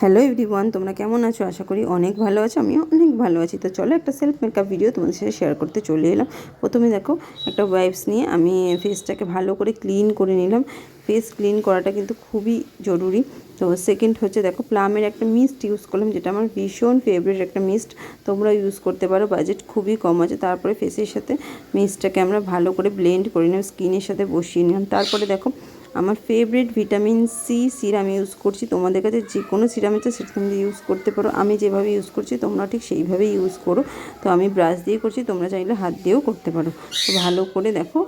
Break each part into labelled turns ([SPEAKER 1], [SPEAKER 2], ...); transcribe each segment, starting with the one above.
[SPEAKER 1] Hello everyone, তোমরা কেমন আছো? আশা করি অনেক ভালো আছো। আমিও অনেক ভালো আছি। তো চলো একটা সেলফ মেকআপ ভিডিও তোমাদের সাথে শেয়ার করতে চলে এলাম। প্রথমে দেখো, একটা ওয়াইপস নিয়ে আমি ফেসটাকে ভালো করে ক্লিন করে নিলাম। ফেস ক্লিন করাটা কিন্তু খুবই জরুরি। তো সেকেন্ড হচ্ছে দেখো, প্লামের একটা মিস্ট ইউজ করলাম, যেটা আমার ভীষণ ফেভারিট একটা মিস্ট। তোমরা ইউজ করতে পারো, বাজেট খুবই কম আছে। তারপরে ফেসের সাথে মিস্টটাকে আমরা ভালো করে ব্লেন্ড করে নিলাম, স্কিনের সাথে বসিয়ে নিলাম। তারপরে দেখো, আমার favourite vitamin C serum use করছি। তোমাদের কাছে যে কোনো সিরাম আছে সেটা তোমরা ইউজ করতে পারো। আমি যেভাবে ইউজ করছি তোমরা ঠিক সেইভাবেই ইউজ করো। তো আমি ব্রাশ দিয়ে করছি, তোমরা চাইলে হাত দিয়েও করতে পারো। তো ভালো করে দেখো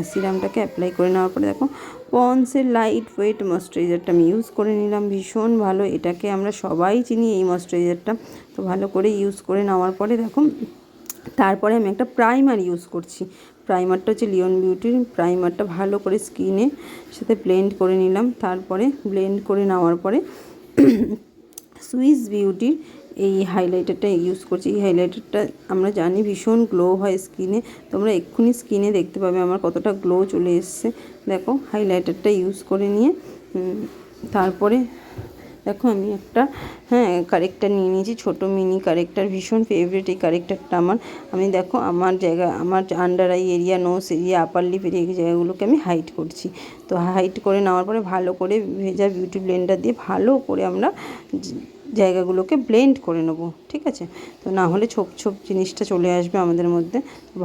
[SPEAKER 1] সিরামটাকে অ্যাপ্লাই করে নেওয়ার পরে দেখো, পন্ডসের লাইট ওয়েট ময়েশ্চারাইজারটা আমি ইউজ করে নিলাম। ভীষণ ভালো, এটাকে আমরা সবাই চিনি এই ময়েশ্চারাইজারটা। তো ভালো করে ইউজ করে নেওয়ার পরে দেখো, তারপরে আমি একটা প্রাইমার ইউজ করছি। প্রাইমারটা হচ্ছে লিওন বিউটির প্রাইমারটা। ভালো করে স্কিনের সাথে ব্লেন্ড করে নিলাম। তারপরে ব্লেন্ড করে নেওয়ার পরে সুইস বিউটির এই হাইলাইটারটা ইউজ করছি। এই হাইলাইটারটা আমরা জানি ভীষণ গ্লো হয় স্কিনে। তোমরা এক্ষুনি স্কিনে দেখতে পাবে আমার কতটা গ্লো চলে এসছে। দেখো, হাইলাইটারটা ইউজ করে নিয়ে তারপরে দেখো, আমি একটা কারেক্টার নিয়ে নিয়েছি, ছোটো মিনি কারেক্টার। ভীষণ ফেভারিট এই কারেক্টারটা আমার। আমি দেখো, আমার under eye area, nose area, upper lip area, এই জায়গাগুলোকে আমি হাইড করছি। তো হাইড করে নেওয়ার পরে ভালো করে ভেজা বিউটি ব্লেন্ডার দিয়ে ভালো করে আমরা জায়গাগুলোকে ব্লেন্ড করে নেবো, ঠিক আছে? তো না হলে ছোপ ছোপ জিনিসটা চলে আসবে আমাদের মধ্যে।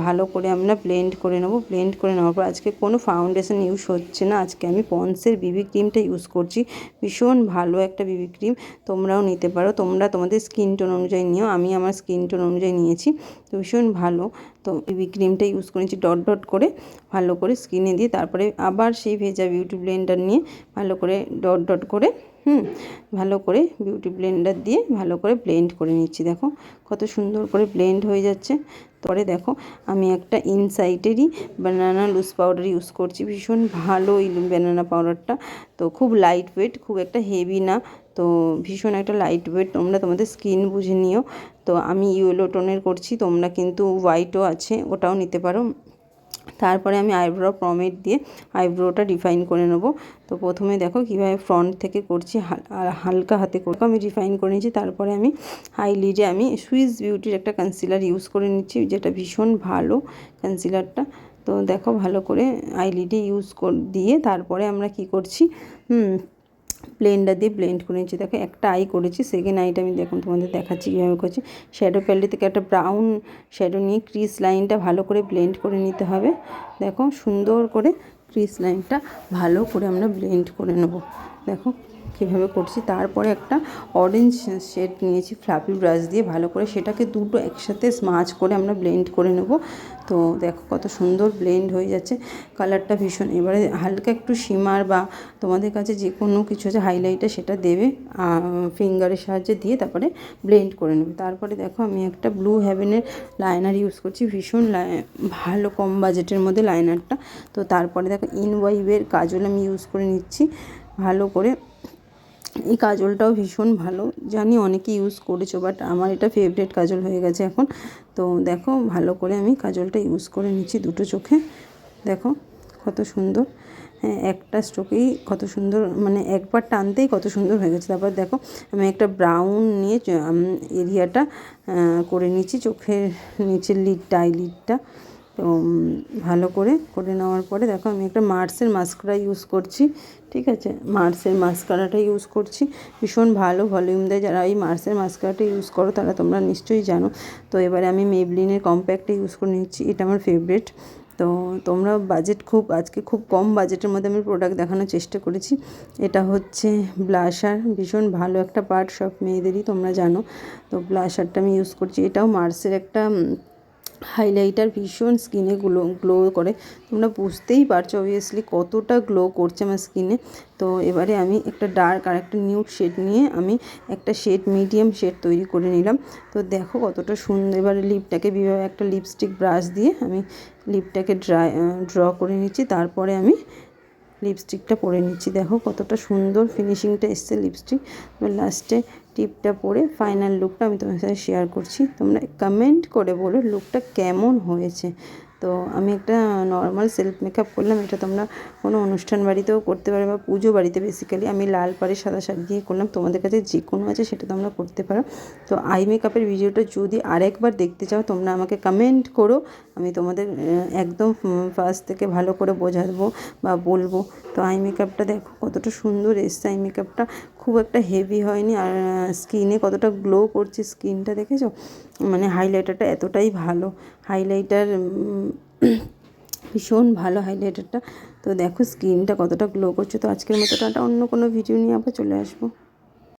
[SPEAKER 1] ভালো করে আমরা ব্লেন্ড করে নেবো। ব্লেন্ড করে নেওয়ার পর আজকে কোনো ফাউন্ডেশন ইউজ হচ্ছে না। আজকে আমি পন্ডসের বিবি ক্রিমটা ইউজ করছি। ভীষণ ভালো একটা বিবি ক্রিম, তোমরাও নিতে পারো। তোমরা তোমাদের স্কিন টোন অনুযায়ী নিও, আমি আমার স্কিন টোন অনুযায়ী নিয়েছি। তো ভীষণ ভালো। তো বিবি ক্রিমটা ইউজ করেছি ডট ডট করে, ভালো করে স্কিনে দিয়ে। তারপরে আবার সেই ভেজা বিউটি ব্লেন্ডার নিয়ে ভালো করে ডট ডট করে ভালো করে বিউটি ব্লেন্ডার দিয়ে ভালো করে ব্লেন্ড করে নিচ্ছি। দেখো কত সুন্দর করে ব্লেন্ড হয়ে যাচ্ছে। পরে দেখো, আমি একটা ইনসাইটেরই ব্যানানা লুজ পাউডার ইউজ করছি। ভীষণ ভালো এই ব্যানানা পাউডারটা। তো খুব লাইট ওয়েট, খুব একটা হেভি না। তো ভীষণ একটা লাইট ওয়েট, তোমরা তোমাদের স্কিন বুঝে নিও। তো আমি ইয়েলো টোনের করছি, তোমরা কিন্তু হোয়াইটও আছে, ওটাও নিতে পারো। তারপরে আমি আইব্রো পমেড দিয়ে আইব্রোটা ডিফাইন করে নেব। তো প্রথমে দেখো কীভাবে ফ্রন্ট থেকে করছি, হালকা হাতে করবো। আমি ডিফাইন করে নিয়েছি। তারপরে আমি আইলিডে আমি সুইস বিউটির একটা কনসিলার ইউজ করে নিচ্ছি, যেটা ভীষণ ভালো কনসিলারটা। তো দেখো, ভালো করে আইলিডে ইউজ দিয়ে তারপরে আমরা কি করছি, ব্লেন্ডার দিয়ে ব্লেন্ড করে নিচ্ছি। দেখো, একটা আই করেছি, সেকেন্ড আইটা আমি দেখুন তোমাদের দেখাচ্ছি কীভাবে করছি। শ্যাডো প্যালেট থেকে একটা ব্রাউন শ্যাডো নিয়ে ক্রিস লাইনটা ভালো করে ব্লেন্ড করে নিতে হবে। দেখো, সুন্দর করে ক্রিস লাইনটা ভালো করে আমরা ব্লেন্ড করে নেব। দেখো কীভাবে করছি। তারপরে একটা অরেঞ্জ শেড নিয়েছি ফ্লাফি ব্রাশ দিয়ে, ভালো করে সেটাকে দুটো একসাথে স্মাচ করে আমরা ব্লেন্ড করে নেব। তো দেখো কত সুন্দর ব্লেন্ড হয়ে যাচ্ছে, কালারটা ভীষণ। এবারে হালকা একটু শিমার বা তোমাদের কাছে যে কোনো কিছু আছে হাইলাইটার, সেটা দেবে ফিঙ্গারের সাহায্যে দিয়ে তারপরে ব্লেন্ড করে নেবে। তারপরে দেখো, আমি একটা ব্লু হেভেনের লাইনার ইউজ করছি। ভীষণ ভালো, কম বাজেটের মধ্যে লাইনারটা। তো তারপরে দেখো, ইনওয়াইভের কাজল আমি ইউজ করে নিচ্ছি ভালো করে। এই কাজলটাও ভীষণ ভালো, জানি অনেকে ইউজ করেছো, বাট আমার এটা ফেভারিট কাজল হয়ে গেছে এখন। তো দেখো, ভালো করে আমি কাজলটা ইউজ করে নিচ্ছি দুটো চোখে। দেখো কত সুন্দর, একটা স্ট্রোকেই কত সুন্দর, মানে একবার টানতেই কত সুন্দর হয়ে গেছে। তারপর দেখো, আমি একটা ব্রাউন নিয়ে এরিয়াটা করে নিচ্ছি, চোখের নিচের লিডটা, আইলিডটা। তো ভালো করে নেওয়ার পরে দেখো, আমি একটা মার্সের মাস্কারা ইউজ করছি, ঠিক আছে? মার্সের মাস্কারাটা ইউজ করছি, ভীষণ ভালো ভলিউম দেয়। যারা এই মার্সের মাস্কারাটা ইউজ করো তারা তোমরা নিশ্চয়ই জানো। তো এবারে আমি মেবলিনের কম্প্যাক্টটা ইউজ করে নিচ্ছি, এটা আমার ফেভারিট। তো তোমরা আজকে খুব কম বাজেটের মধ্যে আমি প্রোডাক্ট দেখানোর চেষ্টা করেছি। এটা হচ্ছে ব্লাশার, ভীষণ ভালো একটা পার্ট সব মেয়েদেরই, তোমরা জানো। তো ব্লাশারটা আমি ইউজ করছি, এটাও মার্সের একটা হাইলাইটার। ভীষণ স্কিনে গ্লো করে, তোমরা বুঝতেই পারছো অবভিয়াসলি কতটা গ্লো করছে আমার স্কিনে। তো এবারে আমি একটা ডার্ক আর একটা নিউড শেড নিয়ে আমি একটা মিডিয়াম শেড তৈরি করে নিলাম। তো দেখো কতটা সুন্দর। এবারে লিপটাকে একটা লিপস্টিক ব্রাশ দিয়ে আমি লিপটাকে ড্র করে নিচ্ছি। তারপরে আমি লিপস্টিকটা পরে নিচ্ছি। দেখো কতটা সুন্দর ফিনিশিংটা এসছে লিপস্টিক। এবার লাস্টে টিপটা পরে ফাইনাল লুকটা আমি তোমার সাথে শেয়ার করছি। তোমরা কমেন্ট করে বলো লুকটা কেমন হয়েছে। তো আমি একটা নর্মাল সেলফ মেকআপ করলাম। এটা তোমরা কোনো অনুষ্ঠান বাড়িতেও করতে পারো বা পুজো বাড়িতে। বেসিক্যালি আমি লাল পাড়ে সাদা শাড়ি দিয়ে করলাম, তোমাদের কাছে যে কোনো আছে সেটা তোমরা করতে পারো। তো আই মেকআপের ভিডিওটা যদি আরেকবার দেখতে চাও তোমরা আমাকে কমেন্ট করো, আমি তোমাদের একদম ফার্স্ট থেকে ভালো করে বোঝাবো বা বলবো। তো আই মেকআপটা দেখো কতটা সুন্দর এসছে। আই মেকআপটা খুব একটা হেভি হয়নি, আর স্কিনে কতটা গ্লো করছে স্কিনটা দেখেছো, মানে হাইলাইটারটা এতটাই ভালো। হাইলাইটার ভীষণ ভালো হাইলাইটারটা। তো দেখো স্কিনটা কতটা গ্লো করছে। তো আজকের মতো টাটা, অন্য কোনো ভিডিও নিয়ে আবার চলে আসবো।